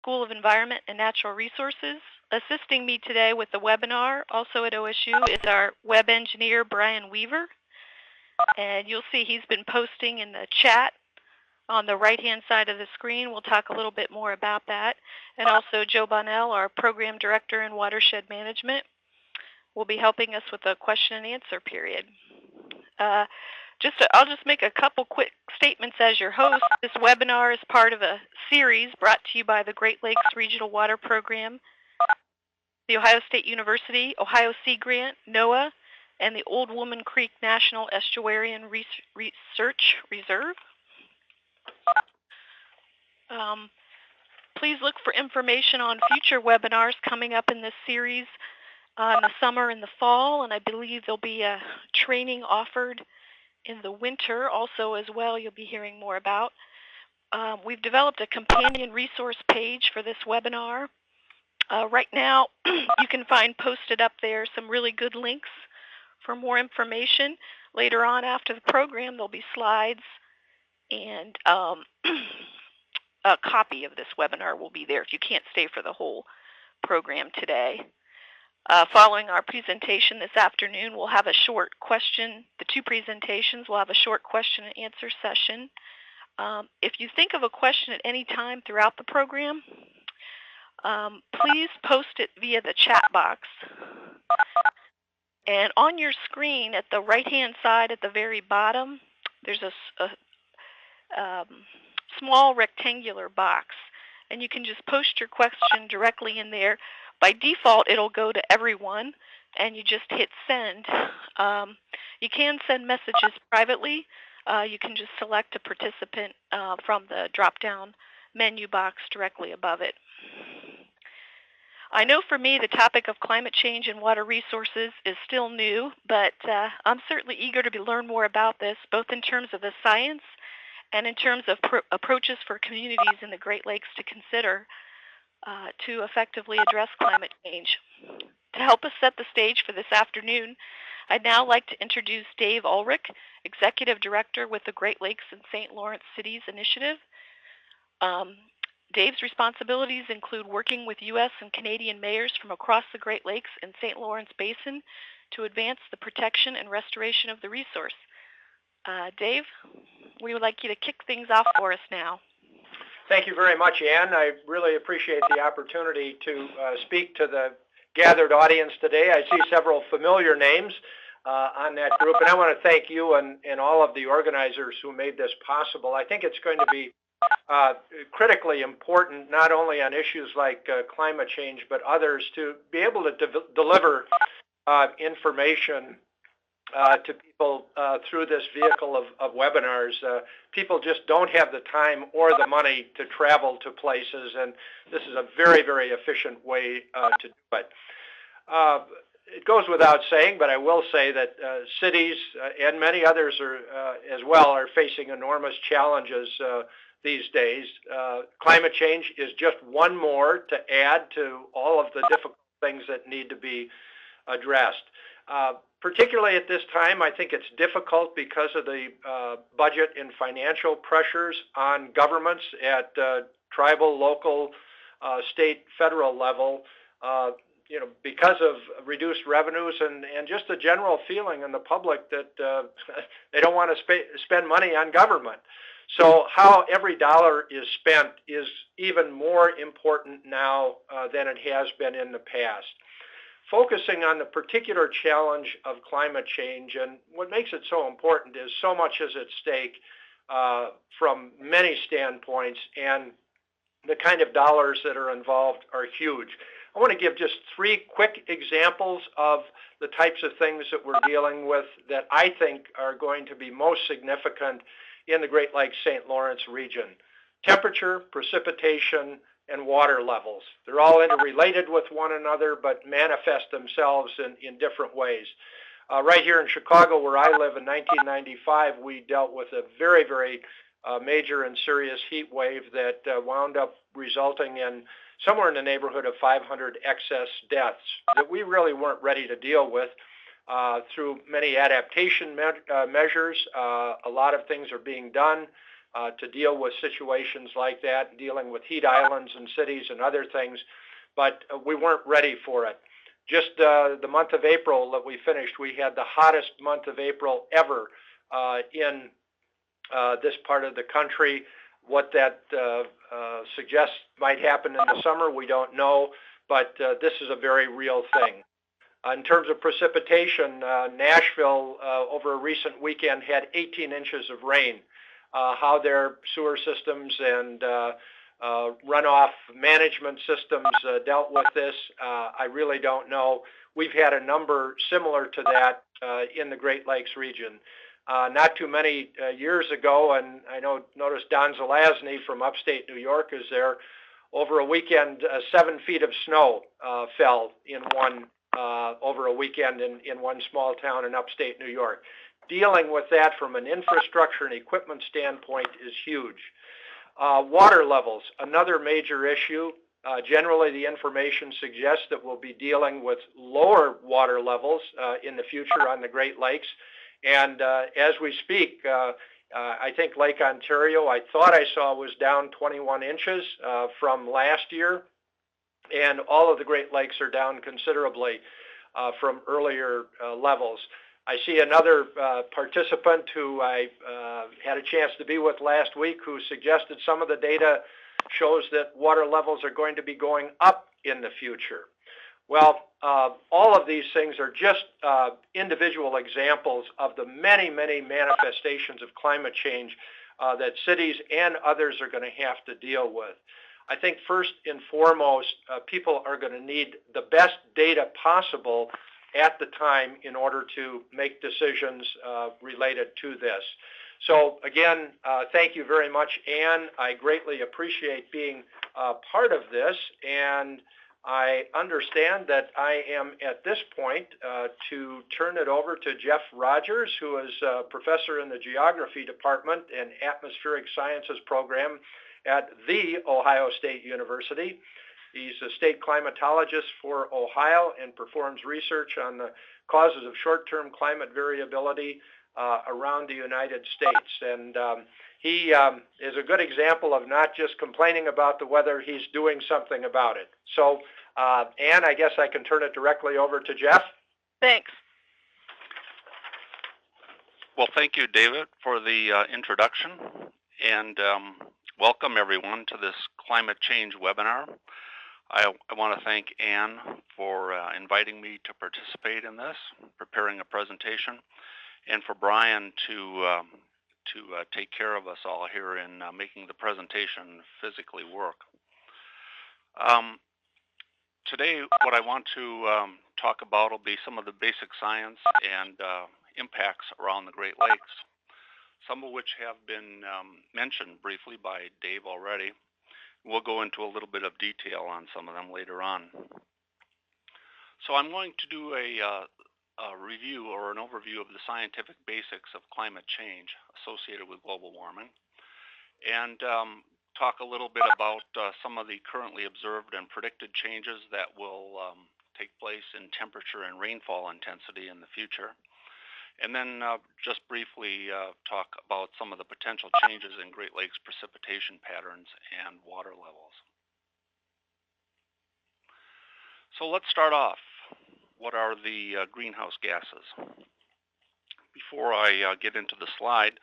School of Environment and Natural Resources. Assisting me today with the webinar, also at OSU, is our web engineer, Brian Weaver. And you'll see he's been posting in the chat on the right-hand side of the screen. We'll talk a little bit more about that. And also Joe Bonnell, our Program Director in Watershed Management, will be helping us with a question and answer period. I'll just make a couple quick statements as your host. This webinar is part of a series brought to you by the Great Lakes Regional Water Program, the Ohio State University, Ohio Sea Grant, NOAA, and the Old Woman Creek National Estuarine Research Reserve. Please look for information on future webinars coming up in this series in the summer and the fall, and I believe there'll be a training offered in the winter also as well you'll be hearing more about. We've developed a companion resource page for this webinar. Right now you can find posted up there some really good links for more information. Later on after the program there'll be slides and a copy of this webinar will be there if you can't stay for the whole program today. Following our presentation this afternoon, we'll have a short question. The two presentations will have a short question and answer session. If you think of a question at any time throughout the program, please post it via the chat box. And on your screen at the right-hand side at the very bottom, there's a small rectangular box, and you can just post your question directly in there. By default, it'll go to everyone, and you just hit send. You can send messages privately. You can just select a participant from the drop-down menu box directly above it. I know for me the topic of climate change and water resources is still new, but I'm certainly eager to learn more about this, both in terms of the science and in terms of approaches for communities in the Great Lakes to consider to effectively address climate change. To help us set the stage for this afternoon, I'd now like to introduce Dave Ulrich, Executive Director with the Great Lakes and St. Lawrence Cities Initiative. Dave's responsibilities include working with U.S. and Canadian mayors from across the Great Lakes and St. Lawrence Basin to advance the protection and restoration of the resource. Dave, we would like you to kick things off for us now. Thank you very much, Ann. I really appreciate the opportunity to speak to the gathered audience today. I see several familiar names on that group, and I want to thank you and all of the organizers who made this possible. I think it's going to be critically important, not only on issues like climate change, but others, to be able to deliver information to people through this vehicle of webinars. People just don't have the time or the money to travel to places, and this is a very, very efficient way to do it. It goes without saying, but I will say that cities and many others as well are facing enormous challenges these days. Climate change is just one more to add to all of the difficult things that need to be addressed. Particularly at this time, I think it's difficult because of the budget and financial pressures on governments at tribal, local, state, federal level, because of reduced revenues and just the general feeling in the public that they don't want to spend money on government. So how every dollar is spent is even more important now than it has been in the past. Focusing on the particular challenge of climate change, and what makes it so important is so much is at stake from many standpoints, and the kind of dollars that are involved are huge. I want to give just three quick examples of the types of things that we're dealing with that I think are going to be most significant in the Great Lakes St. Lawrence region. Temperature, precipitation, and water levels. They're all interrelated with one another, but manifest themselves in different ways. Right here in Chicago, where I live, in 1995, we dealt with a very, very major and serious heat wave that wound up resulting in somewhere in the neighborhood of 500 excess deaths that we really weren't ready to deal with. Through many adaptation measures, a lot of things are being done to deal with situations like that, dealing with heat islands in cities and other things, but we weren't ready for it. Just the month of April that we finished, we had the hottest month of April ever in this part of the country. What that suggests might happen in the summer, we don't know, but this is a very real thing. In terms of precipitation, Nashville over a recent weekend had 18 inches of rain. How their sewer systems and runoff management systems dealt with this, I really don't know. We've had a number similar to that in the Great Lakes region. Not too many years ago, and I noticed Don Zelazny from upstate New York is there. Over a weekend, 7 feet of snow fell in one over a weekend in one small town in upstate New York. Dealing with that from an infrastructure and equipment standpoint is huge. Water levels, another major issue. Generally, the information suggests that we'll be dealing with lower water levels in the future on the Great Lakes. And as we speak, I think Lake Ontario, I thought I saw was down 21 inches from last year. And all of the Great Lakes are down considerably from earlier levels. I see another participant who I had a chance to be with last week who suggested some of the data shows that water levels are going to be going up in the future. Well, all of these things are just individual examples of the many, many manifestations of climate change that cities and others are going to have to deal with. I think first and foremost, people are going to need the best data possible at the time in order to make decisions related to this. So again, thank you very much, Anne. I greatly appreciate being part of this, and I understand that I am at this point to turn it over to Jeff Rogers, who is a professor in the Geography Department and Atmospheric Sciences program at The Ohio State University. He's a state climatologist for Ohio and performs research on the causes of short-term climate variability around the United States. And he is a good example of not just complaining about the weather, he's doing something about it. So, Anne, I guess I can turn it directly over to Jeff. Thanks. Well, thank you, David, for the introduction, and welcome everyone to this climate change webinar. I want to thank Anne for inviting me to participate in this, preparing a presentation, and for Brian to take care of us all here in making the presentation physically work. Today, what I want to talk about will be some of the basic science and impacts around the Great Lakes, some of which have been mentioned briefly by Dave already. We'll go into a little bit of detail on some of them later on. So I'm going to do a review or an overview of the scientific basics of climate change associated with global warming, and talk a little bit about some of the currently observed and predicted changes that will take place in temperature and rainfall intensity in the future. And then just briefly talk about some of the potential changes in Great Lakes precipitation patterns and water levels. So let's start off. What are the greenhouse gases? Before I get into the slide,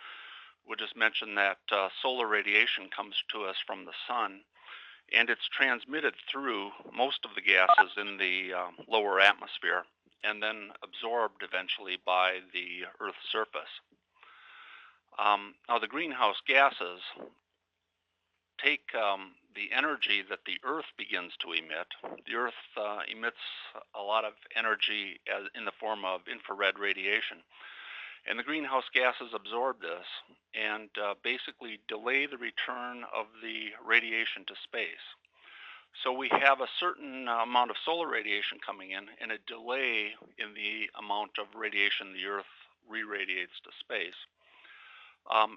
we'll just mention that solar radiation comes to us from the sun, and it's transmitted through most of the gases in the lower atmosphere, and then absorbed eventually by the Earth's surface. Now the greenhouse gases take the energy that the Earth begins to emit. The Earth emits a lot of energy in the form of infrared radiation, and the greenhouse gases absorb this and basically delay the return of the radiation to space. So we have a certain amount of solar radiation coming in and a delay in the amount of radiation the Earth re-radiates to space.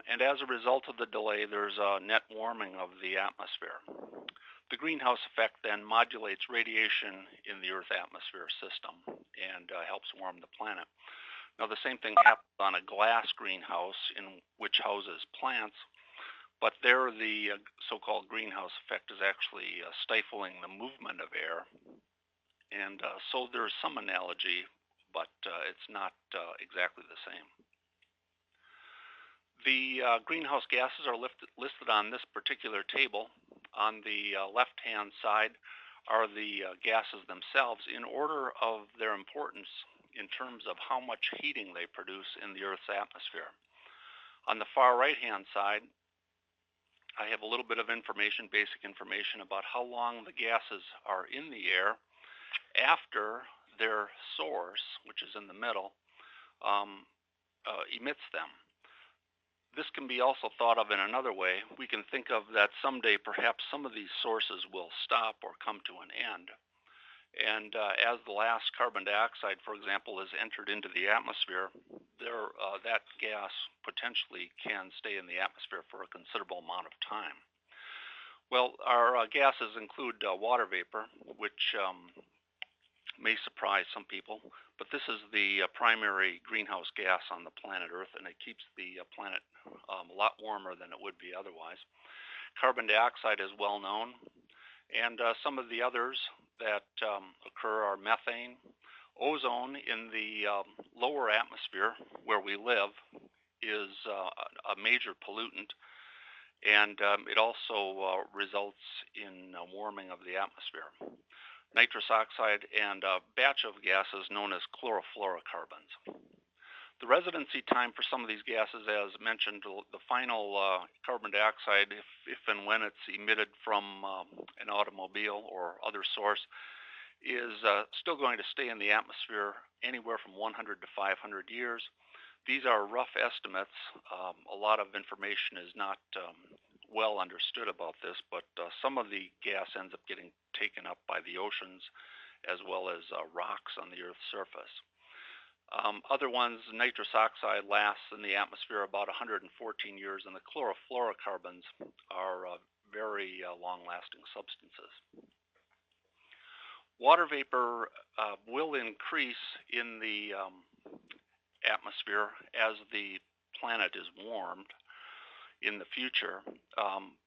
And as a result of the delay, there's a net warming of the atmosphere. The greenhouse effect then modulates radiation in the Earth atmosphere system and helps warm the planet. Now the same thing happens on a glass greenhouse which houses plants, but there the so-called greenhouse effect is actually stifling the movement of air, and so there's some analogy, but it's not exactly the same. The greenhouse gases are listed on this particular table. On the left-hand side are the gases themselves in order of their importance in terms of how much heating they produce in the Earth's atmosphere. On the far right-hand side, I have a little bit of information, basic information, about how long the gases are in the air after their source, which is in the middle, emits them. This can be also thought of in another way. We can think of that someday perhaps some of these sources will stop or come to an end. And as the last carbon dioxide, for example, is entered into the atmosphere, that gas potentially can stay in the atmosphere for a considerable amount of time. Well, our gases include water vapor, which may surprise some people, but this is the primary greenhouse gas on the planet Earth, and it keeps the planet a lot warmer than it would be otherwise. Carbon dioxide is well known, and some of the others that occur are methane. Ozone in the lower atmosphere where we live is a major pollutant, and it also results in warming of the atmosphere. Nitrous oxide and a batch of gases known as chlorofluorocarbons. The residency time for some of these gases, as mentioned, the final carbon dioxide, if and when it's emitted from an automobile or other source, is still going to stay in the atmosphere anywhere from 100 to 500 years. These are rough estimates. A lot of information is not well understood about this, but some of the gas ends up getting taken up by the oceans as well as rocks on the Earth's surface. Other ones, nitrous oxide lasts in the atmosphere about 114 years, and the chlorofluorocarbons are very long-lasting substances. Water vapor will increase in the atmosphere as the planet is warmed in the future,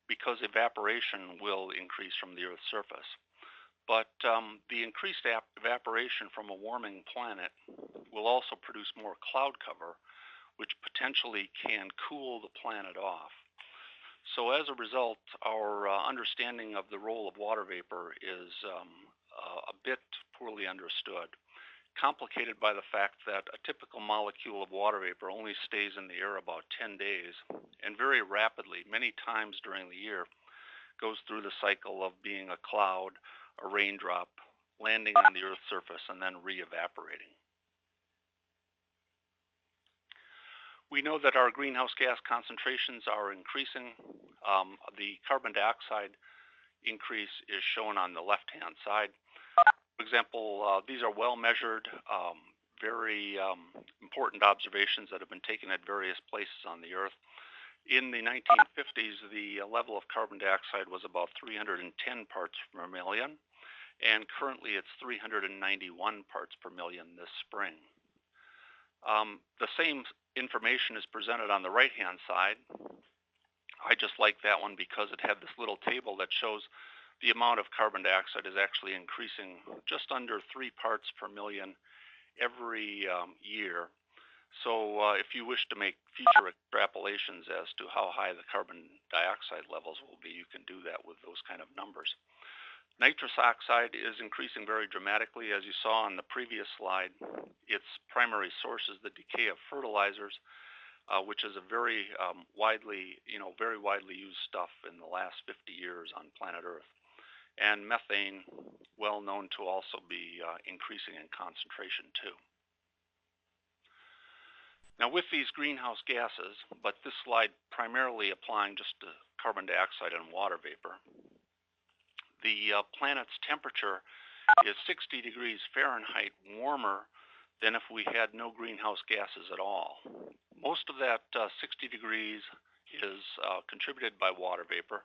because evaporation will increase from the Earth's surface. But the increased evaporation from a warming planet will also produce more cloud cover, which potentially can cool the planet off. So as a result, our understanding of the role of water vapor is a bit poorly understood, complicated by the fact that a typical molecule of water vapor only stays in the air about 10 days, and very rapidly, many times during the year, goes through the cycle of being a cloud, a raindrop, landing on the Earth's surface, and then re-evaporating. We know that our greenhouse gas concentrations are increasing. The carbon dioxide increase is shown on the left-hand side. For example, these are well measured, very important observations that have been taken at various places on the Earth. In the 1950s, the level of carbon dioxide was about 310 parts per million, and currently it's 391 parts per million this spring. The same information is presented on the right-hand side. I just like that one because it had this little table that shows the amount of carbon dioxide is actually increasing just under 3 parts per million every year. So if you wish to make future extrapolations as to how high the carbon dioxide levels will be, you can do that with those kind of numbers. Nitrous oxide is increasing very dramatically, as you saw on the previous slide. Its primary source is the decay of fertilizers, which is a very widely used stuff in the last 50 years on planet Earth. And methane, well known to also be increasing in concentration too. Now with these greenhouse gases, but this slide primarily applying just to carbon dioxide and water vapor, the planet's temperature is 60 degrees Fahrenheit warmer than if we had no greenhouse gases at all. Most of that 60 degrees is contributed by water vapor,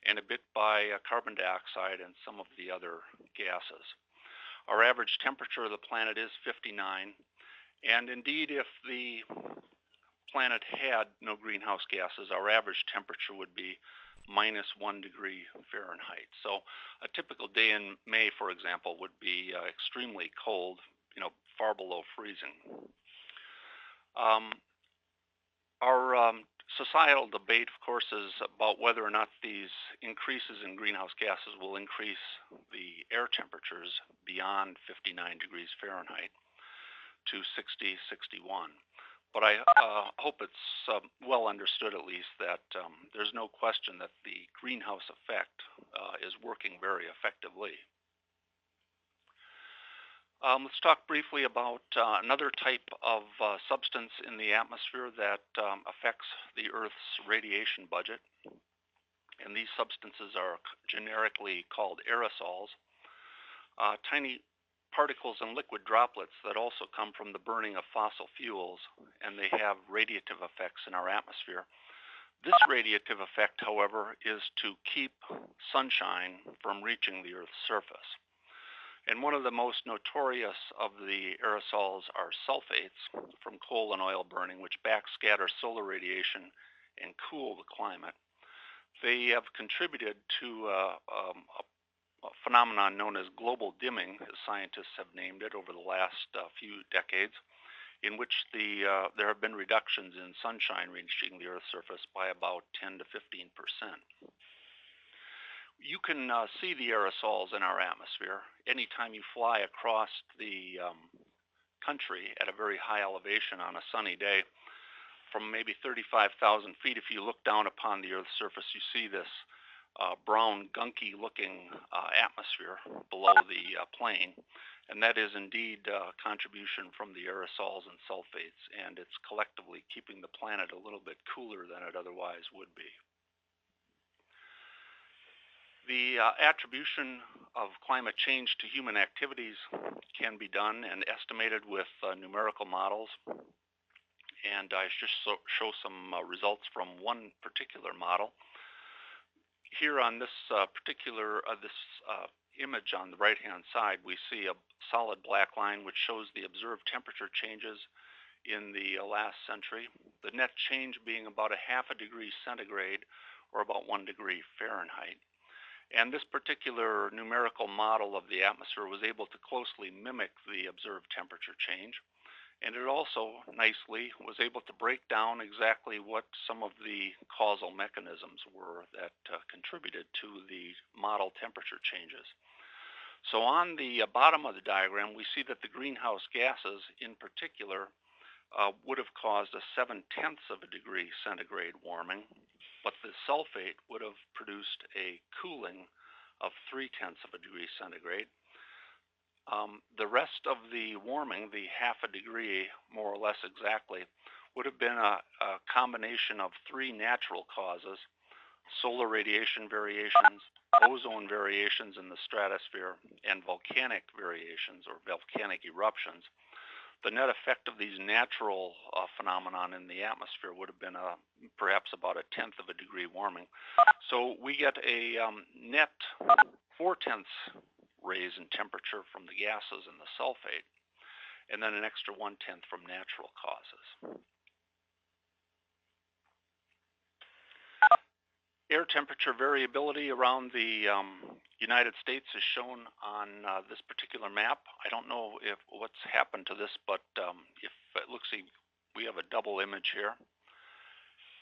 and a bit by carbon dioxide and some of the other gases. Our average temperature of the planet is 59, and indeed if the planet had no greenhouse gases, our average temperature would be -1 degree Fahrenheit. So a typical day in May, for example, would be extremely cold, far below freezing. Our societal debate, of course, is about whether or not these increases in greenhouse gases will increase the air temperatures beyond 59 degrees Fahrenheit to 60, 61. But I hope it's well understood, at least, that there's no question that the greenhouse effect is working very effectively. Let's talk briefly about another type of substance in the atmosphere that affects the Earth's radiation budget. And these substances are generically called aerosols, tiny particles and liquid droplets that also come from the burning of fossil fuels, and they have radiative effects in our atmosphere. This radiative effect, however, is to keep sunshine from reaching the Earth's surface. And one of the most notorious of the aerosols are sulfates from coal and oil burning, which backscatter solar radiation and cool the climate. They have contributed to a phenomenon known as global dimming, as scientists have named it, over the last few decades, in which there have been reductions in sunshine reaching the Earth's surface by about 10 to 15%. You can see the aerosols in our atmosphere anytime you fly across the country at a very high elevation on a sunny day. From maybe 35,000 feet, if you look down upon the Earth's surface, you see this brown, gunky-looking atmosphere below the plane, and that is indeed a contribution from the aerosols and sulfates, and it's collectively keeping the planet a little bit cooler than it otherwise would be. The attribution of climate change to human activities can be done and estimated with numerical models. And I just show some results from one particular model. Here on this image on the right-hand side, we see a solid black line which shows the observed temperature changes in the last century, the net change being about 0.5 degree centigrade or about 1 degree Fahrenheit. And this particular numerical model of the atmosphere was able to closely mimic the observed temperature change. And it also nicely was able to break down exactly what some of the causal mechanisms were that contributed to the model temperature changes. So on the bottom of the diagram, we see that the greenhouse gases in particular would have caused a 0.7 degree centigrade warming, but the sulfate would have produced a cooling of 0.3 degree centigrade. The rest of the warming, the 0.5 degree more or less exactly, would have been a combination of 3 natural causes: solar radiation variations, ozone variations in the stratosphere, and volcanic variations or volcanic eruptions. The net effect of these natural phenomenon in the atmosphere would have been perhaps about 0.1 degree warming. So we get a net 0.4 raise in temperature from the gases and the sulfate, and then an extra 0.1 from natural causes. Air temperature variability around the United States is shown on this particular map. I don't know what's happened to this, but if it looks like we have a double image here.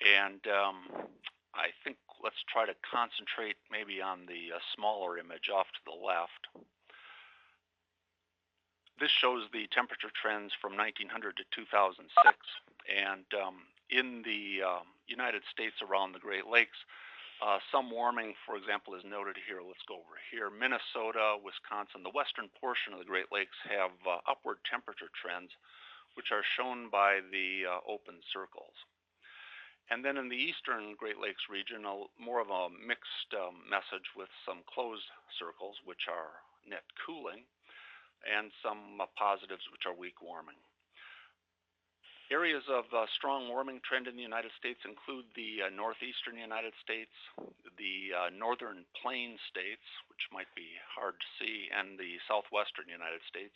And I think let's try to concentrate maybe on the smaller image off to the left. This shows the temperature trends from 1900 to 2006. And in the United States around the Great Lakes, some warming, for example, is noted here. Let's go over here. Minnesota, Wisconsin, the western portion of the Great Lakes have upward temperature trends, which are shown by the open circles. And then in the eastern Great Lakes region, more of a mixed message with some closed circles, which are net cooling, and some positives, which are weak warming. Areas of strong warming trend in the United States include the northeastern United States, the northern plain states, which might be hard to see, and the southwestern United States.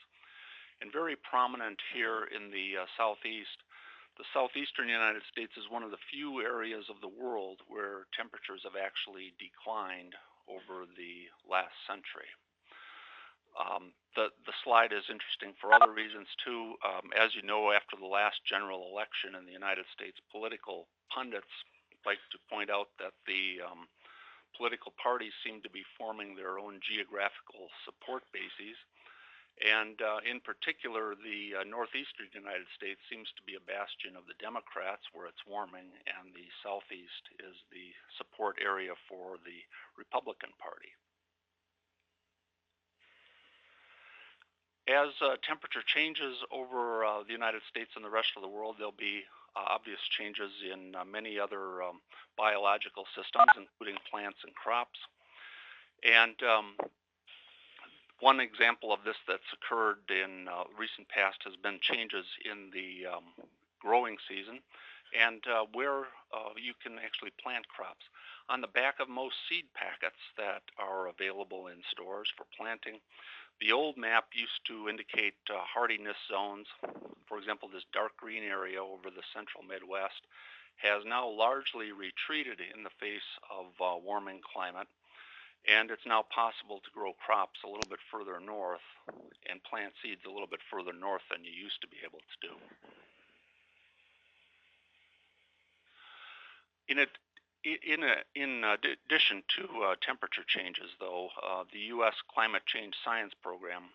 And very prominent here in the southeast, The southeastern United States is one of the few areas of the world where temperatures have actually declined over the last century. The slide is interesting for other reasons too. As you know, after the last general election in the United States, political pundits like to point out that the political parties seem to be forming their own geographical support bases. And in particular, the northeastern United States seems to be a bastion of the Democrats where it's warming, and the southeast is the support area for the Republican Party. As temperature changes over the United States and the rest of the world, there'll be obvious changes in many other biological systems, including plants and crops. And one example of this that's occurred in recent past has been changes in the growing season and where you can actually plant crops. On the back of most seed packets that are available in stores for planting, the old map used to indicate hardiness zones. For example, this dark green area over the central Midwest has now largely retreated in the face of warming climate, and it's now possible to grow crops a little bit further north and plant seeds a little bit further north than you used to be able to do. In addition to temperature changes, though, the U.S. Climate Change Science Program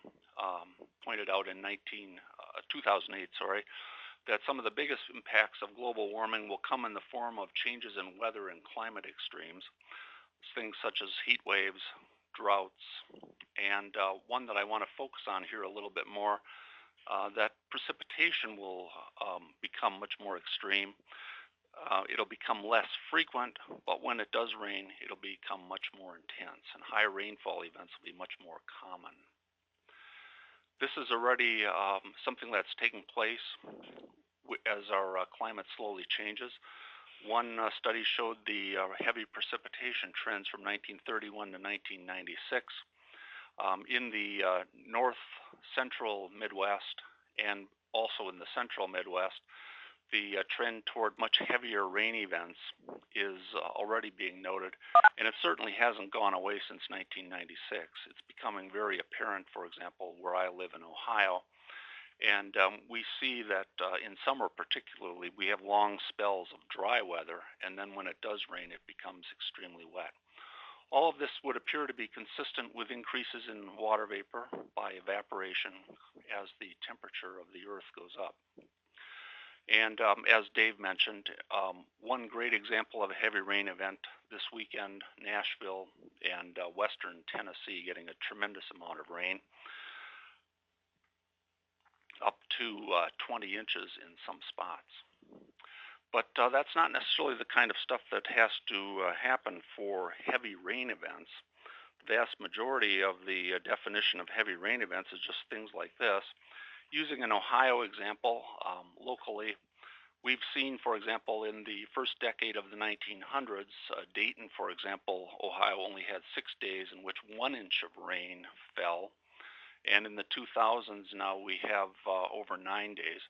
pointed out in 2008, that some of the biggest impacts of global warming will come in the form of changes in weather and climate extremes, things such as heat waves, droughts, and one that I want to focus on here a little bit more, that precipitation will become much more extreme. It'll become less frequent, but when it does rain, it'll become much more intense, and high rainfall events will be much more common. This is already something that's taking place as our climate slowly changes. One study showed the heavy precipitation trends from 1931 to 1996 in the north central Midwest and also in the central Midwest. The trend toward much heavier rain events is already being noted, and it certainly hasn't gone away since 1996. It's becoming very apparent, for example, where I live in Ohio, and we see that in summer particularly, we have long spells of dry weather, and then when it does rain, it becomes extremely wet. All of this would appear to be consistent with increases in water vapor by evaporation as the temperature of the earth goes up. And as Dave mentioned, one great example of a heavy rain event this weekend, Nashville and western Tennessee getting a tremendous amount of rain, up to 20 inches in some spots. But that's not necessarily the kind of stuff that has to happen for heavy rain events. The vast majority of the definition of heavy rain events is just things like this. Using an Ohio example, locally, we've seen, for example, in the first decade of the 1900s, Dayton, for example, Ohio only had 6 days in which 1 inch of rain fell. And in the 2000s, now we have over 9 days.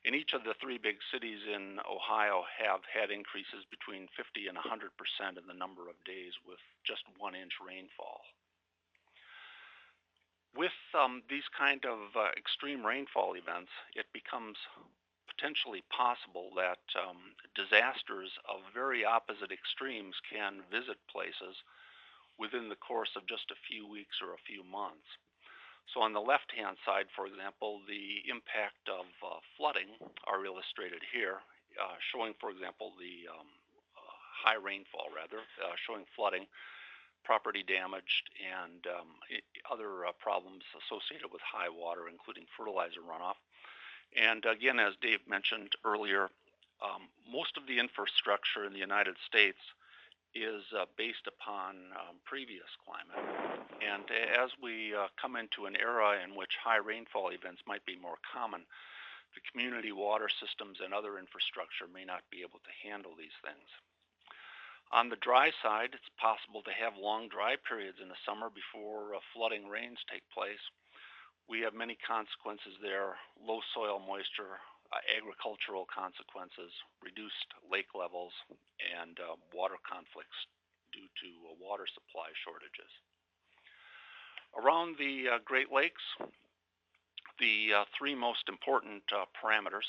And each of the three big cities in Ohio have had increases between 50 and 100% in the number of days with just 1 inch rainfall. With these kind of extreme rainfall events, it becomes potentially possible that disasters of very opposite extremes can visit places within the course of just a few weeks or a few months. So on the left-hand side, for example, the impact of flooding are illustrated here, showing, for example, the high rainfall, showing flooding, property damaged, and other problems associated with high water, including fertilizer runoff. And again, as Dave mentioned earlier, most of the infrastructure in the United States is based upon previous climate. And as we come into an era in which high rainfall events might be more common, the community water systems and other infrastructure may not be able to handle these things. On the dry side, it's possible to have long dry periods in the summer before flooding rains take place. We have many consequences there: low soil moisture, agricultural consequences, reduced lake levels, and water conflicts due to water supply shortages. Around the Great Lakes, the three most important parameters,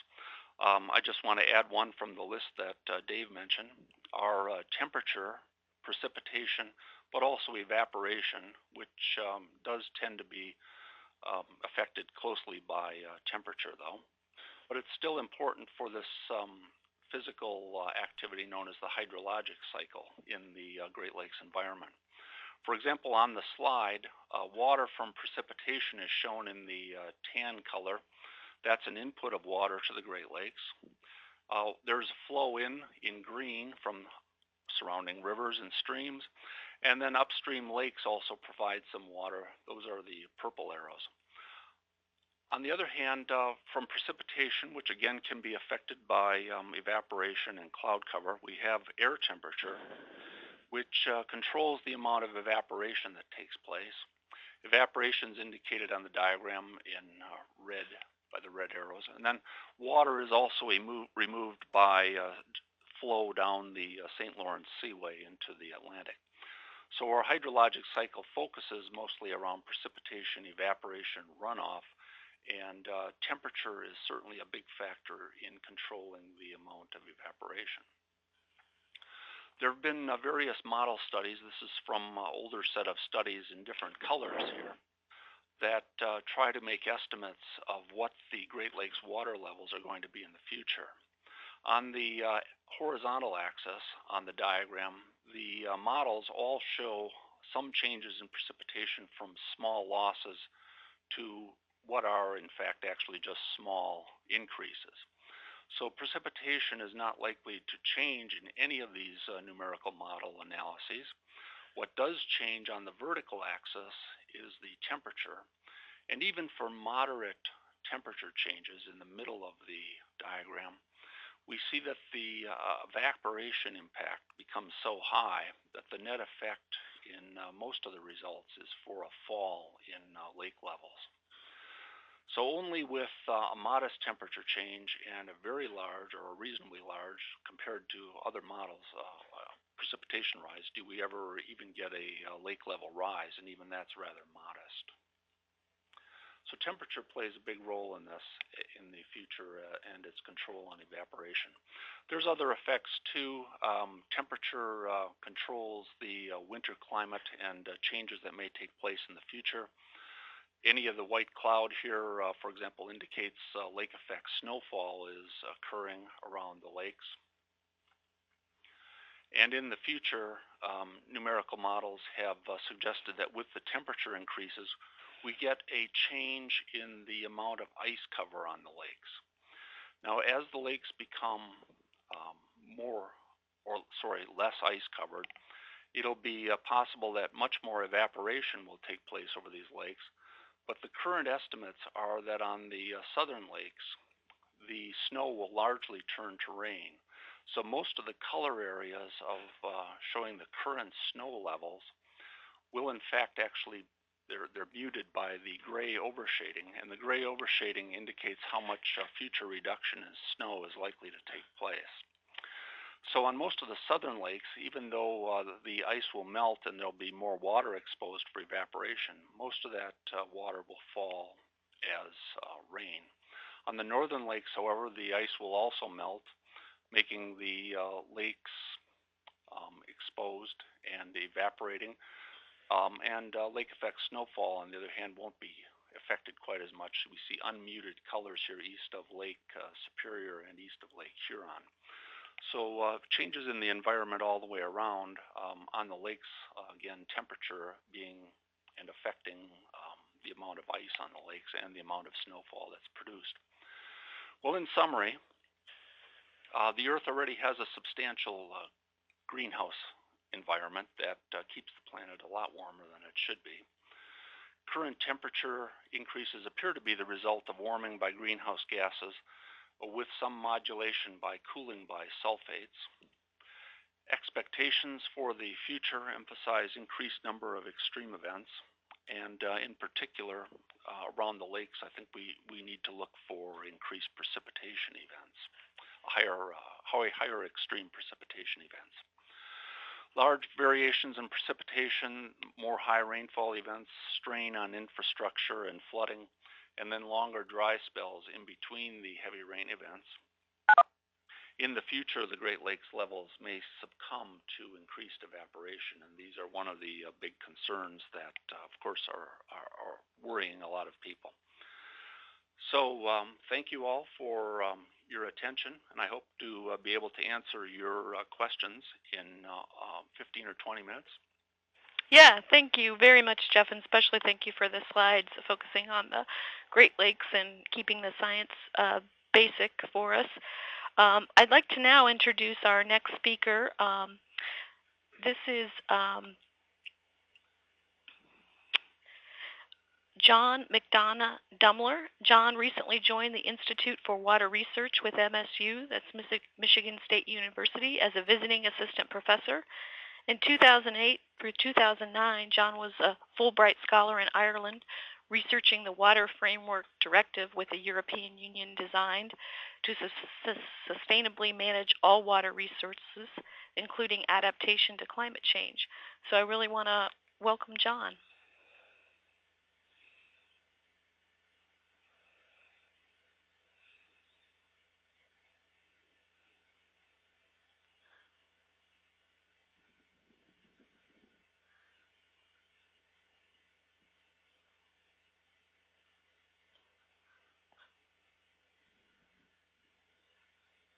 I just want to add one from the list that Dave mentioned, are temperature, precipitation, but also evaporation, which does tend to be affected closely by temperature, though. But it's still important for this physical activity known as the hydrologic cycle in the Great Lakes environment. For example, on the slide, water from precipitation is shown in the tan color. That's an input of water to the Great Lakes. There's a flow in green from surrounding rivers and streams, and then upstream lakes also provide some water. Those are the purple arrows. On the other hand, from precipitation, which again can be affected by evaporation and cloud cover, we have air temperature, which controls the amount of evaporation that takes place. Evaporation is indicated on the diagram in red by the red arrows. And then water is also removed by flow down the St. Lawrence Seaway into the Atlantic. So our hydrologic cycle focuses mostly around precipitation, evaporation, runoff, and temperature is certainly a big factor in controlling the amount of evaporation. There have been various model studies. This is from an older set of studies in different colors here that try to make estimates of what the Great Lakes water levels are going to be in the future. On the horizontal axis on the diagram, the models all show some changes in precipitation from small losses to what are in fact actually just small increases. So precipitation is not likely to change in any of these numerical model analyses. What does change on the vertical axis is the temperature. And even for moderate temperature changes in the middle of the diagram, we see that the evaporation impact becomes so high that the net effect in most of the results is for a fall in lake levels. So only with a modest temperature change and a very large or a reasonably large compared to other models precipitation rise do we ever even get a lake level rise, and even that's rather modest. So temperature plays a big role in this in the future and its control on evaporation. There's other effects too. Temperature controls the winter climate and changes that may take place in the future. Any of the white cloud here, for example, indicates lake effect snowfall is occurring around the lakes. And in the future, numerical models have suggested that with the temperature increases, we get a change in the amount of ice cover on the lakes. Now, as the lakes become less ice covered, it'll be possible that much more evaporation will take place over these lakes. But the current estimates are that on the southern lakes, the snow will largely turn to rain. So most of the color areas of showing the current snow levels will in fact actually, they're muted by the gray overshading. And the gray overshading indicates how much future reduction in snow is likely to take place. So on most of the southern lakes, even though the ice will melt and there'll be more water exposed for evaporation, most of that water will fall as rain. On the northern lakes, however, the ice will also melt, making the lakes exposed and evaporating. And lake effect snowfall, on the other hand, won't be affected quite as much. We see unmuted colors here east of Lake Superior and east of Lake Huron. So changes in the environment all the way around on the lakes, again, temperature being and affecting the amount of ice on the lakes and the amount of snowfall that's produced. Well, in summary, the Earth already has a substantial greenhouse environment that keeps the planet a lot warmer than it should be. Current temperature increases appear to be the result of warming by greenhouse gases, with some modulation by cooling by sulfates. Expectations for the future emphasize increased number of extreme events, And in particular, around the lakes, I think we need to look for increased precipitation events, higher extreme precipitation events. Large variations in precipitation, more high rainfall events, strain on infrastructure and flooding, and then longer dry spells in between the heavy rain events. In the future, the Great Lakes levels may succumb to increased evaporation, and these are one of the big concerns that, of course, are worrying a lot of people. So thank you all for your attention, and I hope to be able to answer your questions in 15 or 20 minutes. Yeah, thank you very much, Jeff, and especially thank you for the slides focusing on the Great Lakes and keeping the science basic for us. I'd like to now introduce our next speaker. This is Jon MacDonagh-Dumler. Jon recently joined the Institute for Water Research with MSU, that's Michigan State University, as a visiting assistant professor. In 2008 through 2009, Jon was a Fulbright Scholar in Ireland, researching the Water Framework Directive with the European Union designed to sustainably manage all water resources, including adaptation to climate change. So I really want to welcome Jon.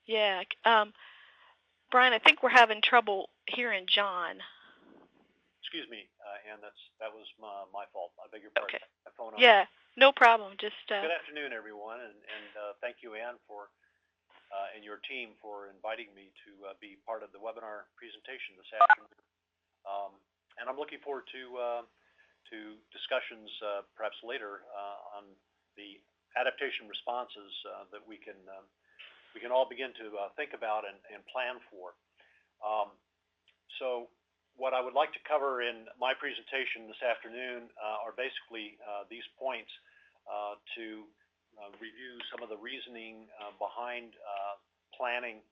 Yeah, Brian, I think we're having trouble hearing Jon. Excuse me, Ann, that was my fault. I beg your pardon. Okay. My phone on. Yeah, no problem. Just Good afternoon, everyone, and thank you, Ann, for and your team for inviting me to be part of the webinar presentation this afternoon. And I'm looking forward to discussions perhaps later on the adaptation responses that we can all begin to think about and plan for. So what I would like to cover in my presentation this afternoon are basically these points to review some of the reasoning behind planning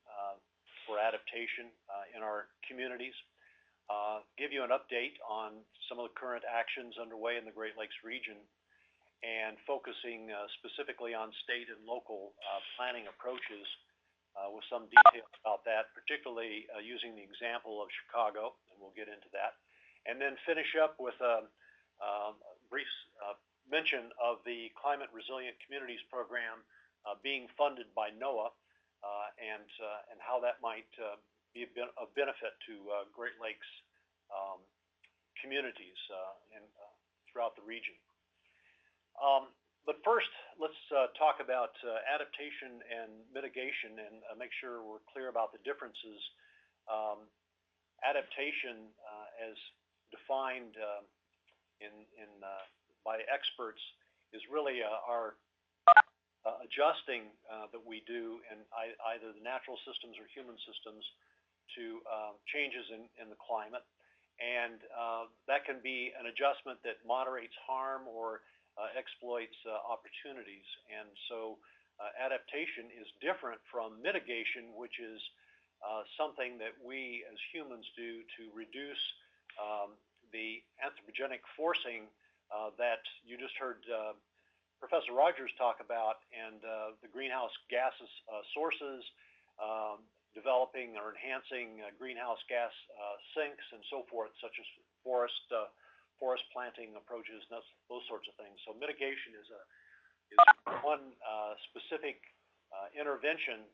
for adaptation in our communities, give you an update on some of the current actions underway in the Great Lakes region, and focusing specifically on state and local planning approaches with some details about that, particularly using the example of Chicago, and we'll get into that, and then finish up with a brief mention of the Climate Resilient Communities Program being funded by NOAA, and how that might be of benefit to Great Lakes communities and throughout the region. But first, let's talk about adaptation and mitigation, and make sure we're clear about the differences. Adaptation, as defined by experts, is really our adjusting that we do in either the natural systems or human systems to changes in the climate, and that can be an adjustment that moderates harm or exploits opportunities. And so adaptation is different from mitigation, which is something that we as humans do to reduce the anthropogenic forcing that you just heard Professor Rogers talk about, and the greenhouse gases sources, developing or enhancing greenhouse gas sinks and so forth, such as forest planting approaches, and those sorts of things. So mitigation is one specific intervention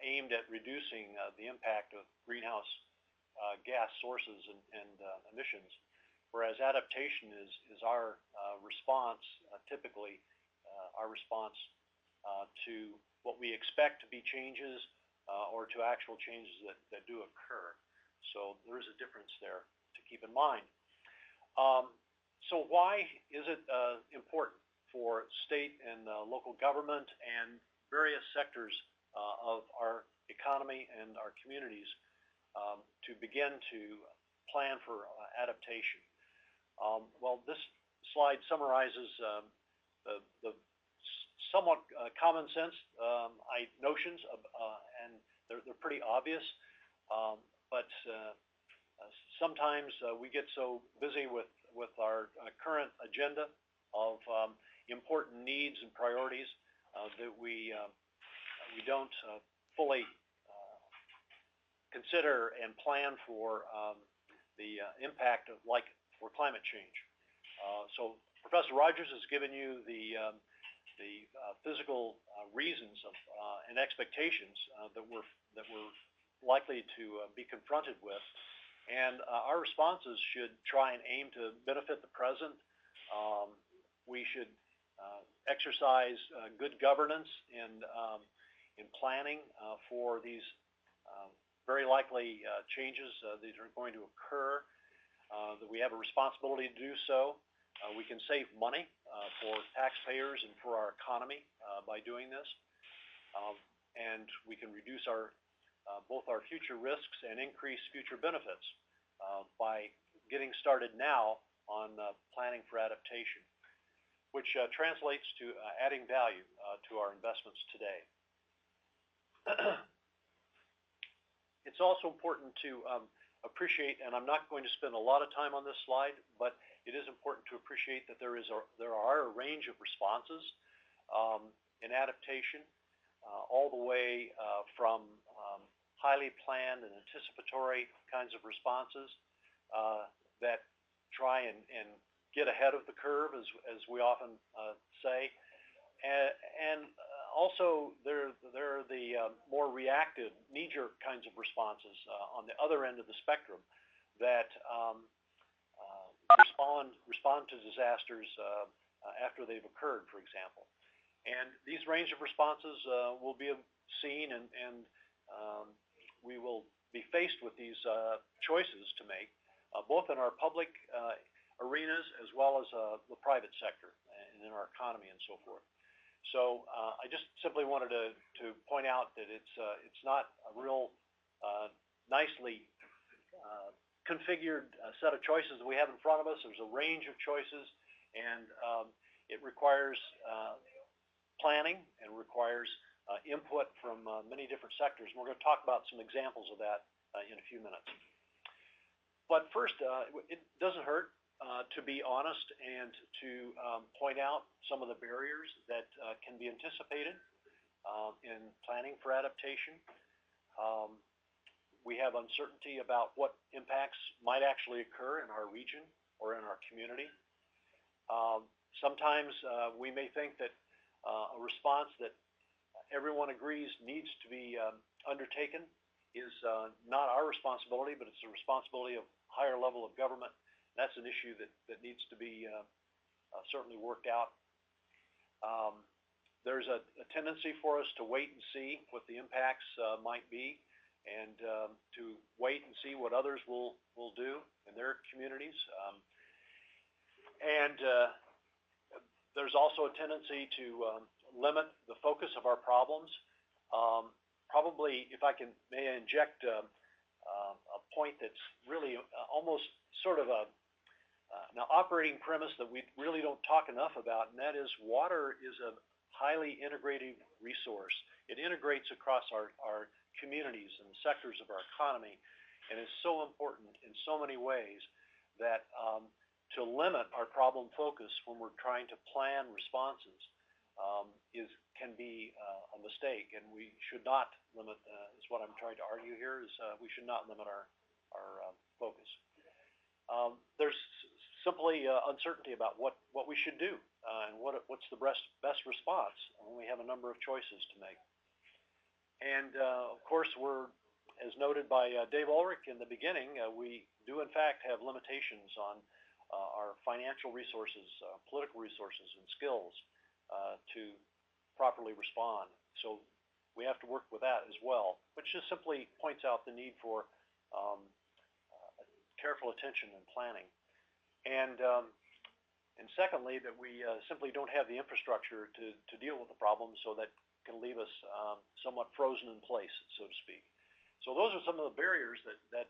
aimed at reducing the impact of greenhouse gas sources and emissions, whereas adaptation is our response, typically our response to what we expect to be changes or to actual changes that do occur. So there is a difference there to keep in mind. So why is it important for state and local government and various sectors of our economy and our communities to begin to plan for adaptation? Well, this slide summarizes the somewhat common sense notions, and they're pretty obvious. But sometimes we get so busy with our current agenda of important needs and priorities that we don't fully consider and plan for the impact of for climate change. So Professor Rogers has given you the physical reasons of and expectations that we're likely to be confronted with, and our responses should try and aim to benefit the present. We should exercise good governance in planning for these very likely changes that are going to occur. That we have a responsibility to do so. We can save money for taxpayers and for our economy by doing this, and we can reduce both our future risks and increase future benefits by getting started now on planning for adaptation, which translates to adding value to our investments today. It's also important to appreciate, and I'm not going to spend a lot of time on this slide, but it is important to appreciate that there are a range of responses in adaptation, all the way from highly planned and anticipatory kinds of responses that try and get ahead of the curve, as we often say, and also there are the more reactive, knee-jerk kinds of responses on the other end of the spectrum that respond to disasters after they've occurred, for example. And these range of responses will be seen, and we will be faced with these choices to make, both in our public arenas as well as the private sector and in our economy and so forth. So I just simply wanted to point out that it's not a real nicely configured set of choices that we have in front of us. There's a range of choices, and it requires planning and requires input from many different sectors. And we're going to talk about some examples of that in a few minutes. But first, it doesn't hurt to be honest and to point out some of the barriers that can be anticipated in planning for adaptation. We have uncertainty about what impacts might actually occur in our region or in our community. Sometimes we may think that a response that everyone agrees needs to be undertaken is not our responsibility, but it's the responsibility of a higher level of government. That's an issue that needs to be certainly worked out. There's a tendency for us to wait and see what the impacts might be, and to wait and see what others will do in their communities. And there's also a tendency to limit the focus of our problems. Probably, if I may inject a point that's really almost sort of an operating premise that we really don't talk enough about, and that is water is a highly integrated resource. It integrates across our communities and the sectors of our economy, and is so important in so many ways that to limit our problem focus when we're trying to plan responses can be a mistake, and we should not limit, is what I'm trying to argue here, is we should not limit our focus. There's simply uncertainty about what we should do and what's the best response when we have a number of choices to make. And of course, we're, as noted by Dave Ulrich in the beginning, we do in fact have limitations on our financial resources, political resources, and skills to properly respond. So we have to work with that as well, which just simply points out the need for careful attention and planning. And secondly, that we simply don't have the infrastructure to deal with the problem, so that can leave us somewhat frozen in place, so to speak. So those are some of the barriers that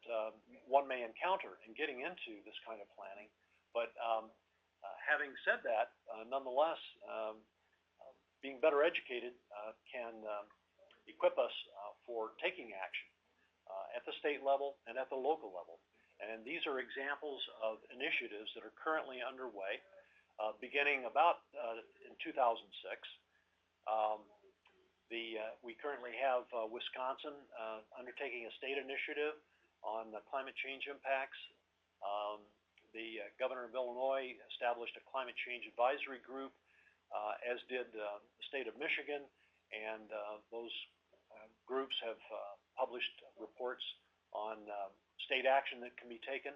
one may encounter in getting into this kind of planning. But Having said that, nonetheless, being better educated can equip us for taking action at the state level and at the local level. And these are examples of initiatives that are currently underway, beginning about in 2006. We currently have Wisconsin undertaking a state initiative on climate change impacts. The governor of Illinois established a climate change advisory group, as did the state of Michigan, and those groups have published reports on state action that can be taken.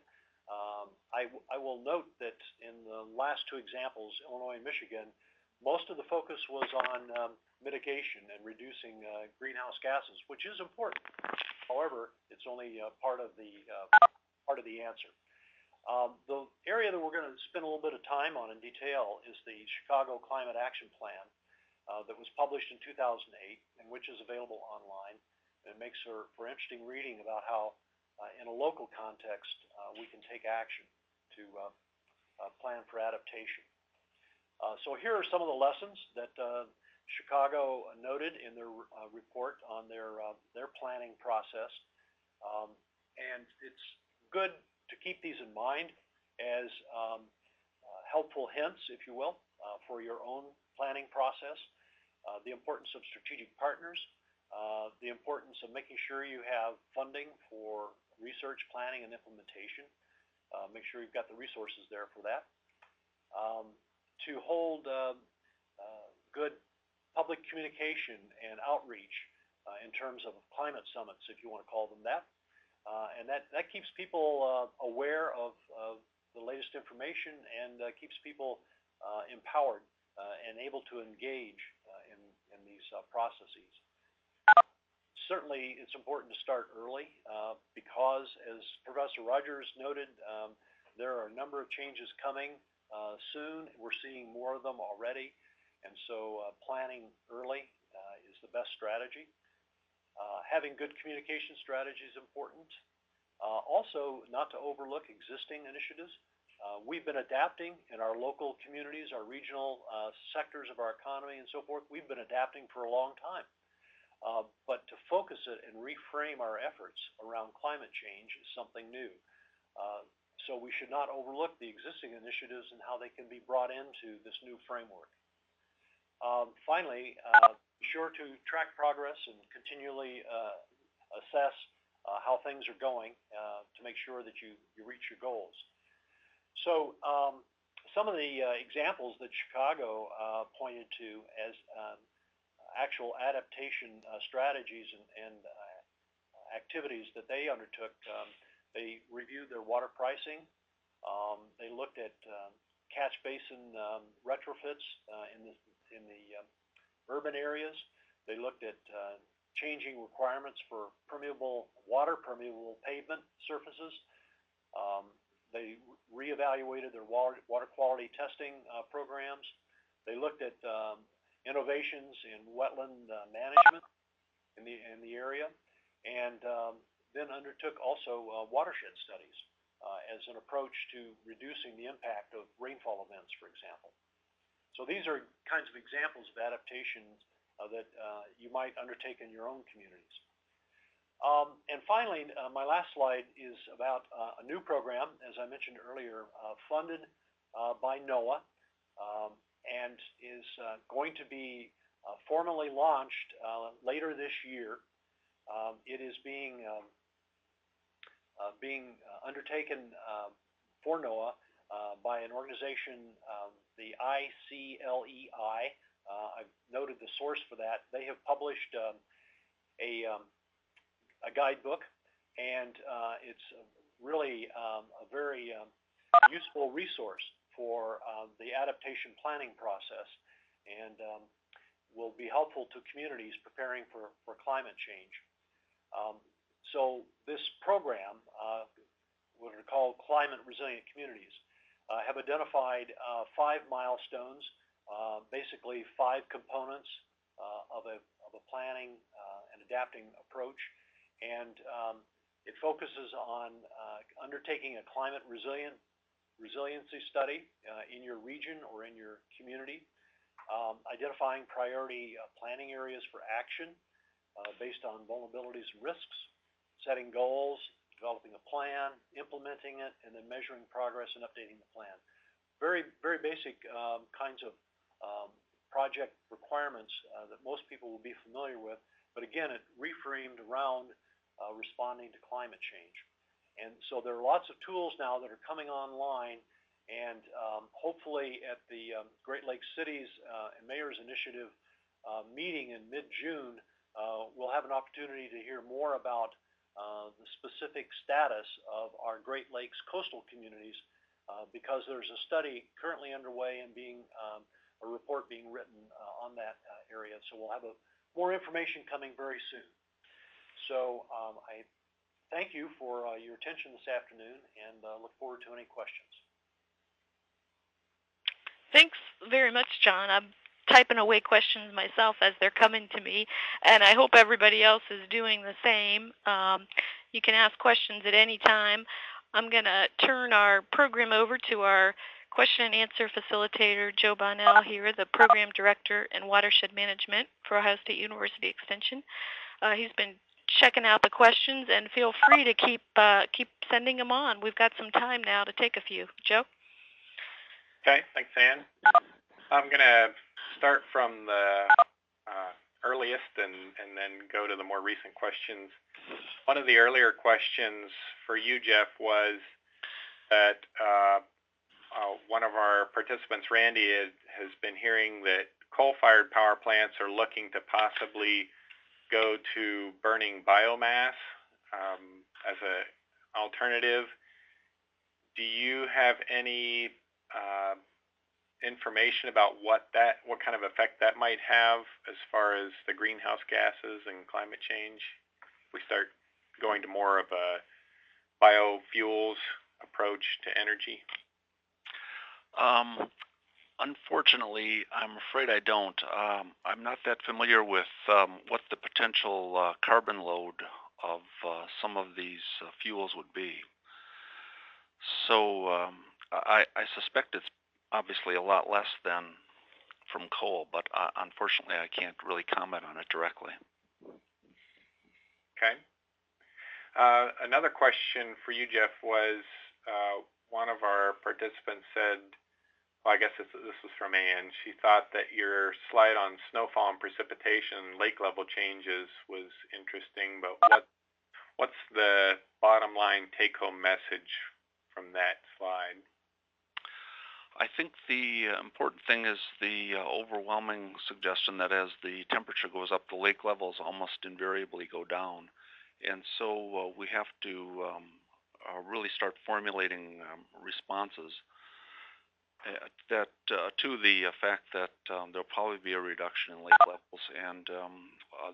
I will note that in the last two examples, Illinois and Michigan, most of the focus was on mitigation and reducing greenhouse gases, which is important. However, it's only part of the answer. The area that we're going to spend a little bit of time on in detail is the Chicago Climate Action Plan that was published in 2008 and which is available online. And it makes for interesting reading about how, in a local context, we can take action to plan for adaptation. So here are some of the lessons that Chicago noted in their report on their planning process. And it's good to keep these in mind as helpful hints, if you will, for your own planning process. The importance of strategic partners, the importance of making sure you have funding for research, planning, and implementation. Make sure you've got the resources there for that. To hold good public communication and outreach in terms of climate summits, if you want to call them that. And that keeps people aware of the latest information and keeps people empowered and able to engage in these processes. Certainly, it's important to start early because, as Professor Rogers noted, there are a number of changes coming soon. We're seeing more of them already, and so planning early is the best strategy. Having good communication strategy is important. Also, not to overlook existing initiatives. We've been adapting in our local communities, our regional sectors of our economy and so forth. We've been adapting for a long time. But to focus it and reframe our efforts around climate change is something new. So we should not overlook the existing initiatives and how they can be brought into this new framework. Finally, be sure to track progress and continually assess how things are going to make sure that you reach your goals. So some of the examples that Chicago pointed to as actual adaptation strategies and activities that they undertook, they reviewed their water pricing. They looked at catch basin retrofits in the urban areas. They looked at changing requirements for water permeable pavement surfaces. They reevaluated their water quality testing programs. They looked at innovations in wetland management in the area, and then undertook also watershed studies as an approach to reducing the impact of rainfall events, for example. So these are kinds of examples of adaptations that you might undertake in your own communities. And finally, my last slide is about a new program, as I mentioned earlier, funded by NOAA, and is going to be formally launched later this year. It is being undertaken for NOAA by an organization, the ICLEI. I've noted the source for that. They have published a guidebook, and it's really a very useful resource for the adaptation planning process, and will be helpful to communities preparing for climate change. So this program, what are called Climate Resilient Communities, have identified 5 milestones, basically 5 components of a planning and adapting approach, and it focuses on undertaking a climate resilience resiliency study in your region or in your community, identifying priority planning areas for action based on vulnerabilities and risks, setting goals, developing a plan, implementing it, and then measuring progress and updating the plan. Very, very basic kinds of project requirements that most people will be familiar with, but again, it reframed around responding to climate change. And so there are lots of tools now that are coming online, and hopefully at the Great Lakes Cities and Mayors Initiative meeting in mid-June, we'll have an opportunity to hear more about the specific status of our Great Lakes coastal communities because there's a study currently underway and a report being written on that area. So we'll have more information coming very soon. So I thank you for your attention this afternoon and look forward to any questions. Thanks very much, John. I'm typing away questions myself as they're coming to me, and I hope everybody else is doing the same. You can ask questions at any time. I'm going to turn our program over to our question and answer facilitator, Joe Bonnell here, the Program Director in Watershed Management for Ohio State University Extension. He's been checking out the questions, and feel free to keep sending them on. We've got some time now to take a few. Joe? Okay, thanks, Ann. I'm going to start from the earliest and then go to the more recent questions. One of the earlier questions for you, Jeff, was that one of our participants, Randy, has been hearing that coal-fired power plants are looking to possibly go to burning biomass as an alternative. Do you have any information about what kind of effect that might have as far as the greenhouse gases and climate change? We start going to more of a biofuels approach to energy. Unfortunately, I'm afraid I don't. I'm not that familiar with what the potential carbon load of some of these fuels would be. So I suspect it's obviously a lot less than from coal, but unfortunately I can't really comment on it directly. Okay. Another question for you, Jeff, was one of our participants said, well, I guess this was from Ann. She thought that your slide on snowfall and precipitation, lake level changes was interesting, but what's the bottom line take-home message from that slide? I think the important thing is the overwhelming suggestion that as the temperature goes up, the lake levels almost invariably go down. And so we have to really start formulating responses that to the fact that there'll probably be a reduction in lake levels and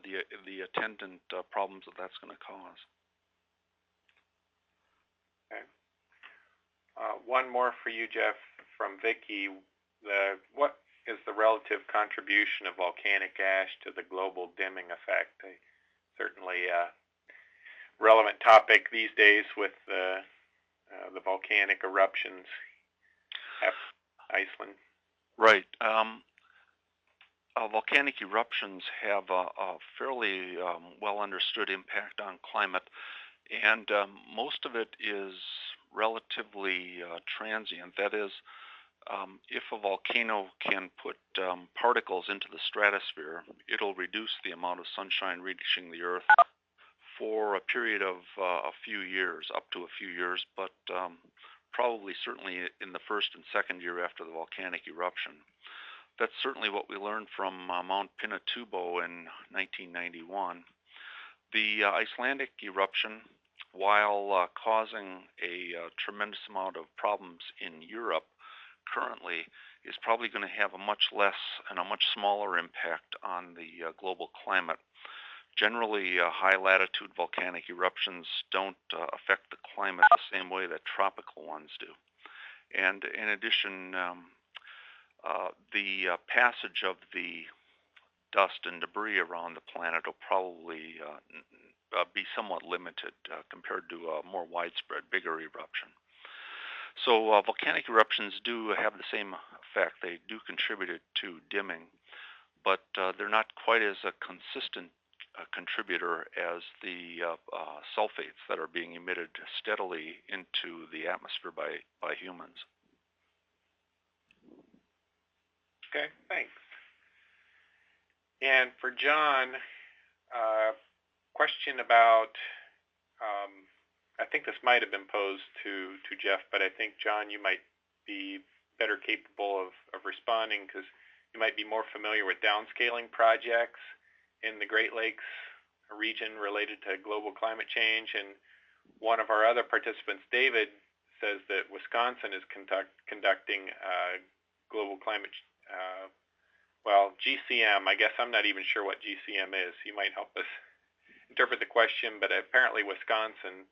the attendant problems that that's going to cause. Okay. One more for you, Jeff, from Vicki. What is the relative contribution of volcanic ash to the global dimming effect? Certainly a relevant topic these days with the volcanic eruptions at Iceland. Right. Volcanic eruptions have a fairly well understood impact on climate, and most of it is relatively transient. That is, if a volcano can put particles into the stratosphere, it'll reduce the amount of sunshine reaching the Earth for a period of a few years, up to a few years, but probably certainly in the first and second year after the volcanic eruption. That's certainly what we learned from Mount Pinatubo in 1991. The Icelandic eruption, while causing a tremendous amount of problems in Europe currently, is probably going to have a much less and a much smaller impact on the global climate. Generally, high-latitude volcanic eruptions don't affect the climate the same way that tropical ones do. And in addition, the passage of the dust and debris around the planet will probably be somewhat limited compared to a more widespread, bigger eruption. So volcanic eruptions do have the same effect. They do contribute to dimming, but they're not quite as a consistent contributor as the sulfates that are being emitted steadily into the atmosphere by humans. Okay, thanks. And for Jon, question about, I think this might have been posed to Jeff, but I think, Jon, you might be better capable of responding because you might be more familiar with downscaling projects in the Great Lakes region related to global climate change. And one of our other participants, David, says that Wisconsin is conducting global climate, GCM. I guess I'm not even sure what GCM is. You might help us interpret the question, but apparently Wisconsin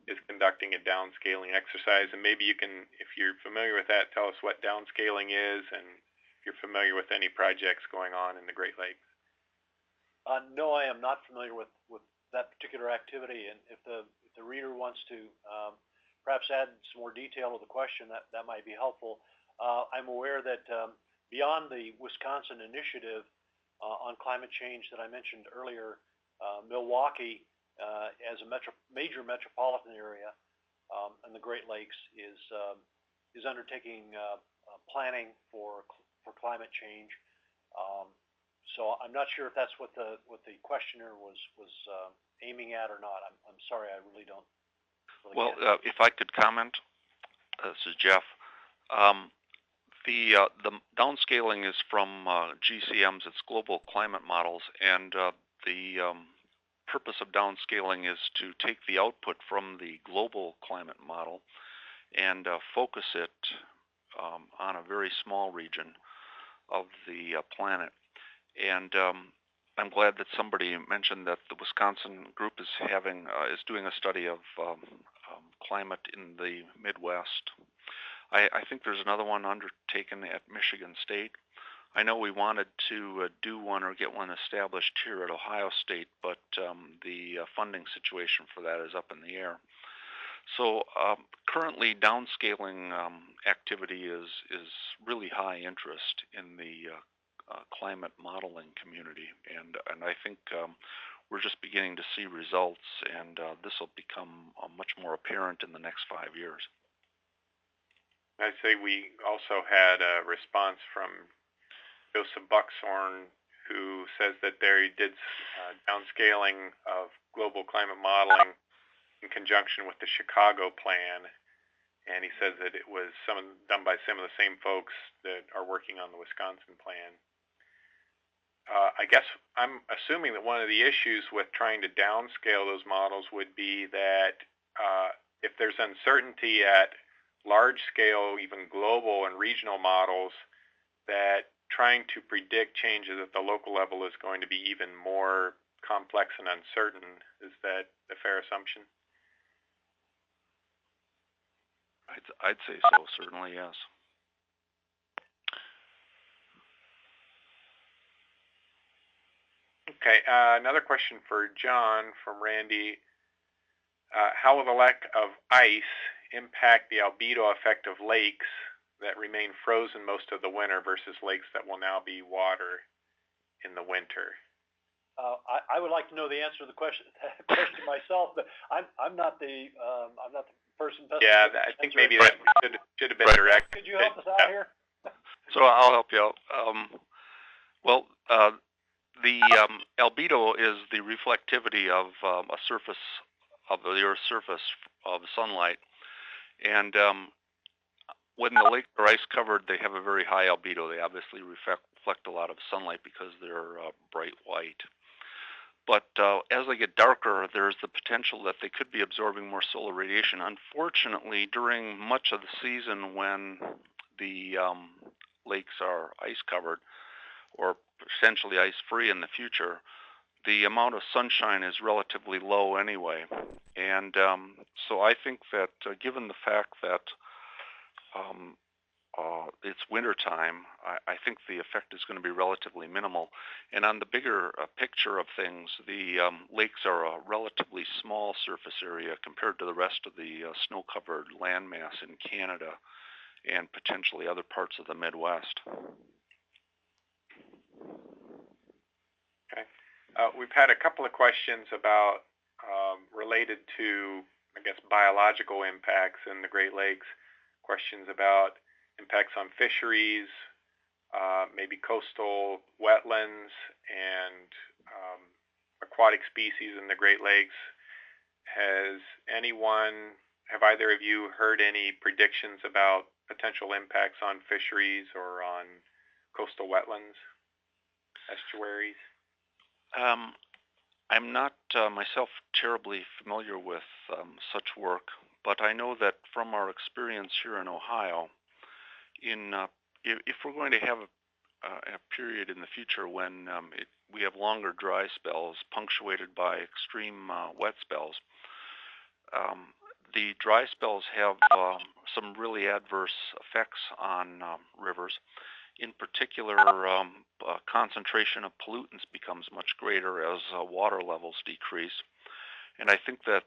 is conducting a downscaling exercise, and maybe you can, if you're familiar with that, tell us what downscaling is, and if you're familiar with any projects going on in the Great Lakes. No, I am not familiar with that particular activity, and if the reader wants to perhaps add some more detail to the question, that might be helpful. I'm aware that beyond the Wisconsin initiative on climate change that I mentioned earlier, Milwaukee, as a major metropolitan area in the Great Lakes, is undertaking planning for climate change. So I'm not sure if that's what the questioner was aiming at or not. I'm sorry, I really don't. If I could comment, this is Jeff. The downscaling is from GCMs, it's global climate models, and the purpose of downscaling is to take the output from the global climate model and focus it on a very small region of the planet. And I'm glad that somebody mentioned that the Wisconsin group is doing a study of climate in the Midwest. I think there's another one undertaken at Michigan State. I know we wanted to do one or get one established here at Ohio State, but the funding situation for that is up in the air. So currently, downscaling activity is really high interest in the climate modeling community, and I think we're just beginning to see results, and this will become much more apparent in the next 5 years. I'd say we also had a response from Joseph Buckshorn, who says that they did downscaling of global climate modeling in conjunction with the Chicago plan, and he says that it was done by some of the same folks that are working on the Wisconsin plan. I guess I'm assuming that one of the issues with trying to downscale those models would be that if there's uncertainty at large scale, even global and regional models, that trying to predict changes at the local level is going to be even more complex and uncertain. Is that a fair assumption? I'd say so, certainly, yes. Okay, another question for Jon from Randy. How will the lack of ice impact the albedo effect of lakes that remain frozen most of the winter versus lakes that will now be water in the winter? I would like to know the answer to the question myself, but I'm not the person. Yeah, I think maybe that should have been direct. Could you help us out here? So I'll help you out. The albedo is the reflectivity of a surface of the Earth's surface of sunlight, and when the lakes are ice covered, they have a very high albedo. They obviously reflect a lot of sunlight because they're bright white. But as they get darker, there's the potential that they could be absorbing more solar radiation. Unfortunately, during much of the season when the lakes are ice covered or essentially ice free in the future, the amount of sunshine is relatively low anyway. And so I think that given the fact that it's winter time, I think the effect is going to be relatively minimal. And on the bigger picture of things, the lakes are a relatively small surface area compared to the rest of the snow-covered landmass in Canada and potentially other parts of the Midwest. Okay. We've had a couple of questions about related to, I guess, biological impacts in the Great Lakes. Questions about impacts on fisheries, maybe coastal wetlands, and aquatic species in the Great Lakes. Have either of you heard any predictions about potential impacts on fisheries or on coastal wetlands, estuaries? I'm not myself terribly familiar with such work, but I know that from our experience here in Ohio, if we're going to have a period in the future when we have longer dry spells punctuated by extreme wet spells, the dry spells have some really adverse effects on rivers. In particular, concentration of pollutants becomes much greater as water levels decrease. And I think that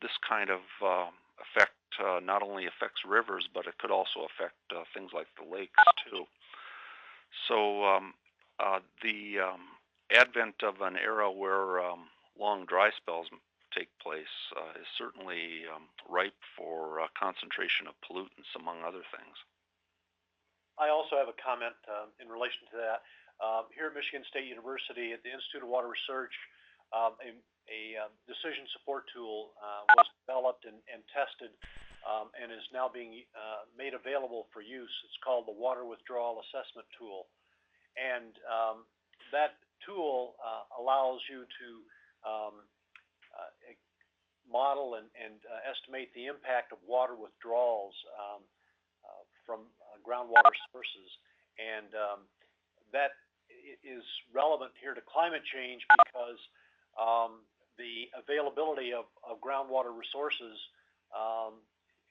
this kind of effect not only affects rivers, but it could also affect things like the lakes too. So the advent of an era where long dry spells take place is certainly ripe for concentration of pollutants, among other things. I also have a comment in relation to that. Here at Michigan State University at the Institute of Water Research, a decision support tool was developed and tested and is now being made available for use. It's called the Water Withdrawal Assessment Tool. And that tool allows you to model and estimate the impact of water withdrawals from groundwater sources. And that is relevant here to climate change because the availability of groundwater resources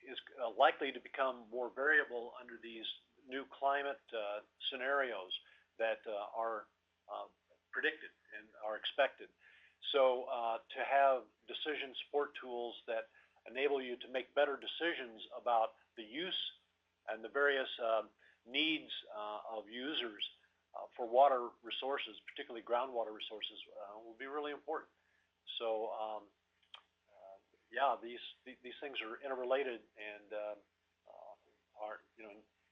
is likely to become more variable under these new climate scenarios that are predicted and are expected. So to have decision support tools that enable you to make better decisions about the use and the various needs of users for water resources, particularly groundwater resources, will be really important. So yeah, these things are interrelated, and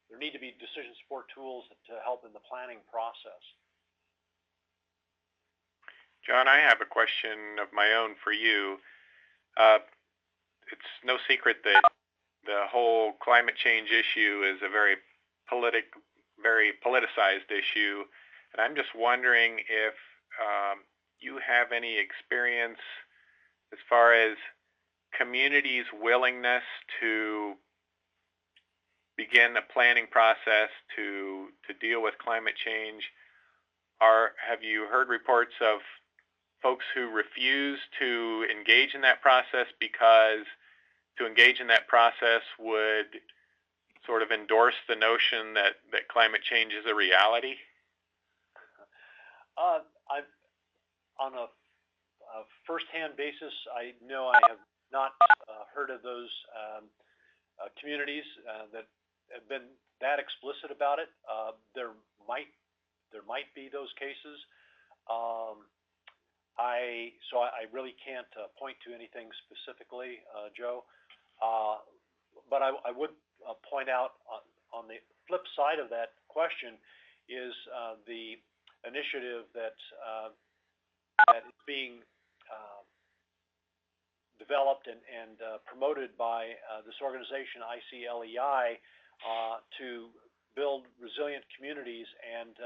there need to be decision support tools to help in the planning process. John, I have a question of my own for you. It's no secret that the whole climate change issue is a very politicized issue, and I'm just wondering if you have any experience as far as communities' willingness to begin a planning process to deal with climate change. Have you heard reports of folks who refuse to engage in that process because to engage in that process would sort of endorse the notion that climate change is a reality? On a first-hand basis, I know I have not heard of those communities that have been that explicit about it. There might be those cases. I really can't point to anything specifically, Joe. But I would point out on the flip side of that question is the initiative that is being developed and promoted by this organization, ICLEI, to build resilient communities. And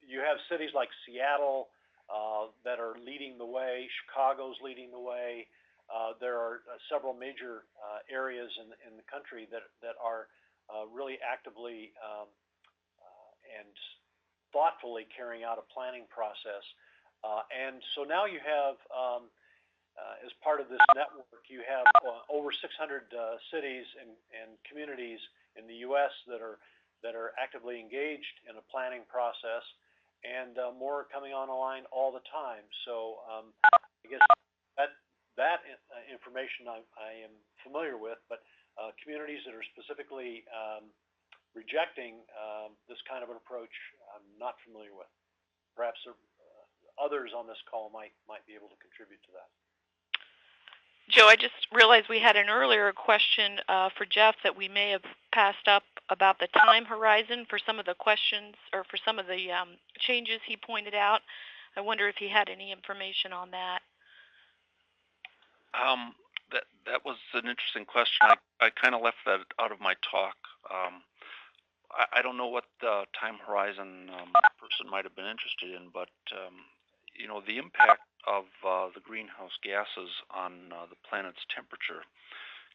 you have cities like Seattle that are leading the way. Chicago's leading the way. There are several major areas in the country that are really actively and thoughtfully carrying out a planning process. And so now you have, as part of this network, you have over 600 cities and communities in the U.S. that are actively engaged in a planning process, and more coming on the line all the time. So I guess that information I am familiar with, but communities that are specifically rejecting this kind of an approach, I'm not familiar with. Perhaps others on this call might be able to contribute to that. Joe, I just realized we had an earlier question for Jeff that we may have passed up about the time horizon for some of the questions or for some of the changes he pointed out. I wonder if he had any information on that. That was an interesting question. I kind of left that out of my talk. I don't know what time horizon the person might have been interested in, but you know, the impact of the greenhouse gases on the planet's temperature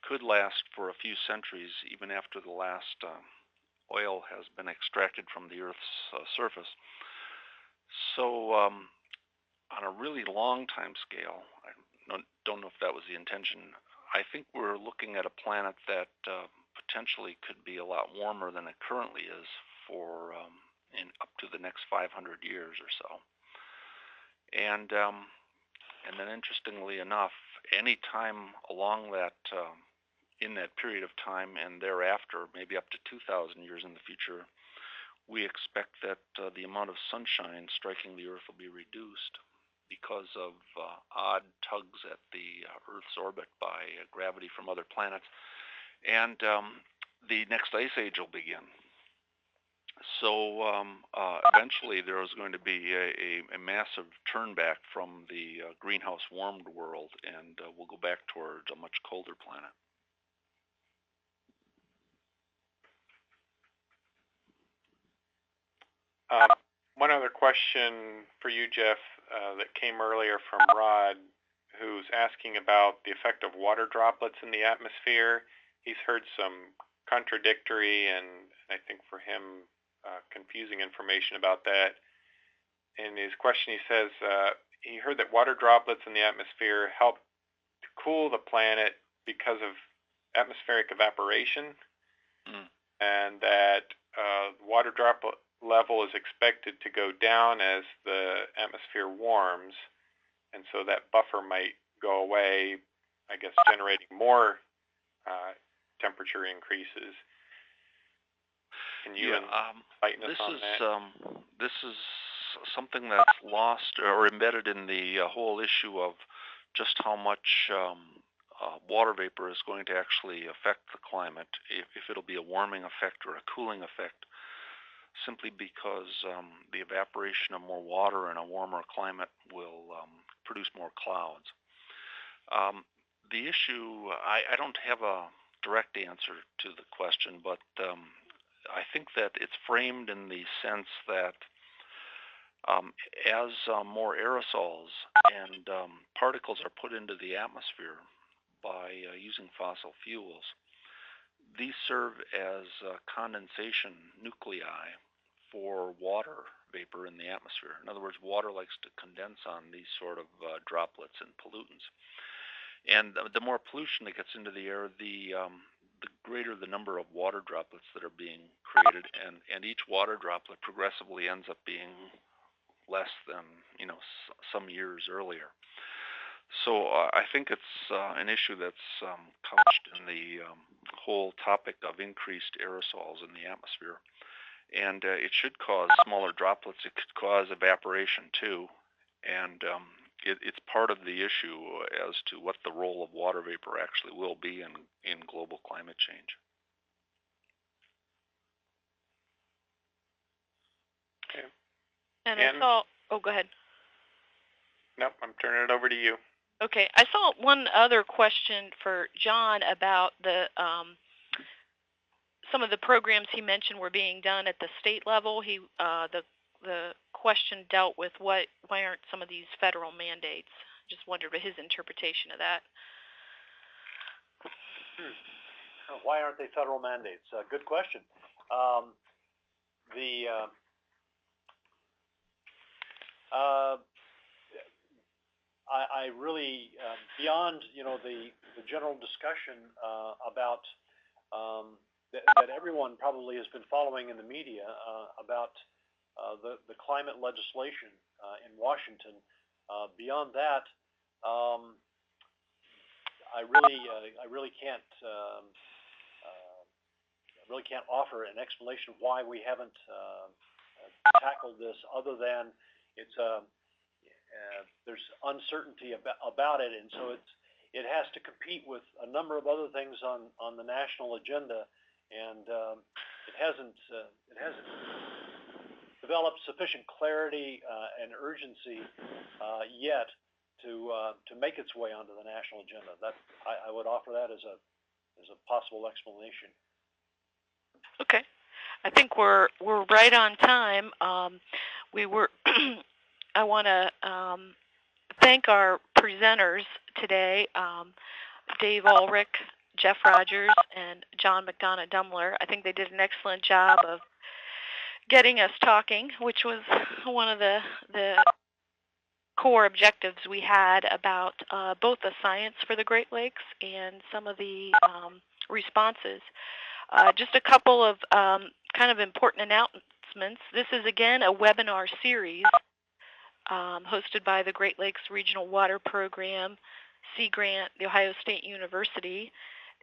could last for a few centuries, even after the last oil has been extracted from the Earth's surface. So on a really long time scale, I don't know if that was the intention, I think we're looking at a planet that potentially could be a lot warmer than it currently is for in up to the next 500 years or so. And then interestingly enough, any time along that in that period of time and thereafter, maybe up to 2,000 years in the future, we expect that the amount of sunshine striking the Earth will be reduced because of odd tugs at the Earth's orbit by gravity from other planets. And the next ice age will begin. So eventually there is going to be a massive turn back from the greenhouse warmed world, and we'll go back towards a much colder planet. One other question for you, Jeff, that came earlier from Rod, who's asking about the effect of water droplets in the atmosphere. He's heard some contradictory and I think for him confusing information about that. In his question, he says he heard that water droplets in the atmosphere help to cool the planet because of atmospheric evaporation, and that water droplet level is expected to go down as the atmosphere warms, and so that buffer might go away, I guess generating more temperature increases. Can you enlighten us on that? This is something that's lost or embedded in the whole issue of just how much water vapor is going to actually affect the climate, if it'll be a warming effect or a cooling effect, simply because the evaporation of more water in a warmer climate will produce more clouds. The issue, I don't have a direct answer to the question, but I think that it's framed in the sense that as more aerosols and particles are put into the atmosphere by using fossil fuels, these serve as condensation nuclei for water vapor in the atmosphere. In other words, water likes to condense on these sort of droplets and pollutants. And the more pollution that gets into the air, the greater the number of water droplets that are being created, and each water droplet progressively ends up being less than, you know, some years earlier. So I think it's an issue that's couched in the whole topic of increased aerosols in the atmosphere. And it should cause smaller droplets. It could cause evaporation too. And it's part of the issue as to what the role of water vapor actually will be in global climate change. Okay. And I saw, go ahead. Nope, I'm turning it over to you. Okay, I saw one other question for John about the some of the programs he mentioned were being done at the state level. The question dealt with why aren't some of these federal mandates? Just wondered his interpretation of that. Why aren't they federal mandates? Good question. I really, beyond the general discussion about that everyone probably has been following in the media about the climate legislation in Washington. Beyond that, I really can't offer an explanation of why we haven't tackled this, other than it's there's uncertainty about it, and so it has to compete with a number of other things on the national agenda, and it hasn't developed sufficient clarity and urgency yet to make its way onto the national agenda. That I would offer that as a possible explanation. Okay, I think we're right on time. We were. I want to thank our presenters today, Dave Ulrich, Jeff Rogers, and Jon MacDonagh-Dumler. I think they did an excellent job of getting us talking, which was one of the core objectives we had about both the science for the Great Lakes and some of the responses. Just a couple of kind of important announcements. This is, again, a webinar series hosted by the Great Lakes Regional Water Program, Sea Grant, The Ohio State University,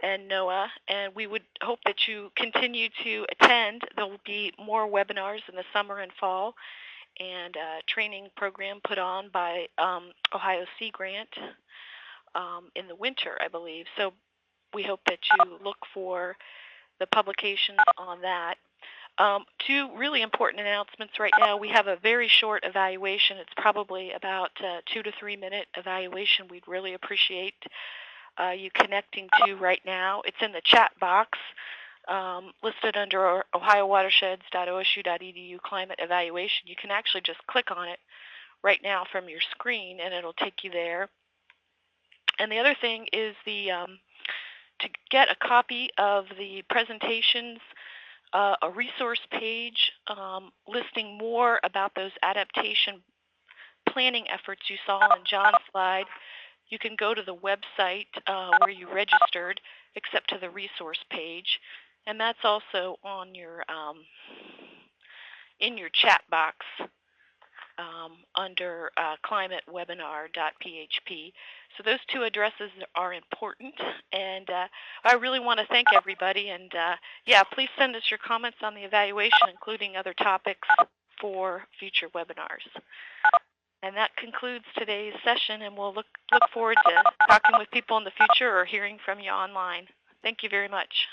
and NOAA, and we would hope that you continue to attend. There will be more webinars in the summer and fall, and a training program put on by Ohio Sea Grant in the winter, I believe. So we hope that you look for the publications on that. Two really important announcements right now. We have a very short evaluation. It's probably about a 2 to 3 minute evaluation. We'd really appreciate you connecting to right now. It's in the chat box listed under ohiowatersheds.osu.edu climate evaluation. You can actually just click on it right now from your screen, and it'll take you there. And the other thing is to get a copy of the presentations, a resource page listing more about those adaptation planning efforts you saw on John's slide. You can go to the website where you registered, except to the resource page, and that's also on your in your chat box under climatewebinar.php. So those two addresses are important, and I really want to thank everybody. And yeah, please send us your comments on the evaluation, including other topics for future webinars. And that concludes today's session, and we'll look forward to talking with people in the future or hearing from you online. Thank you very much.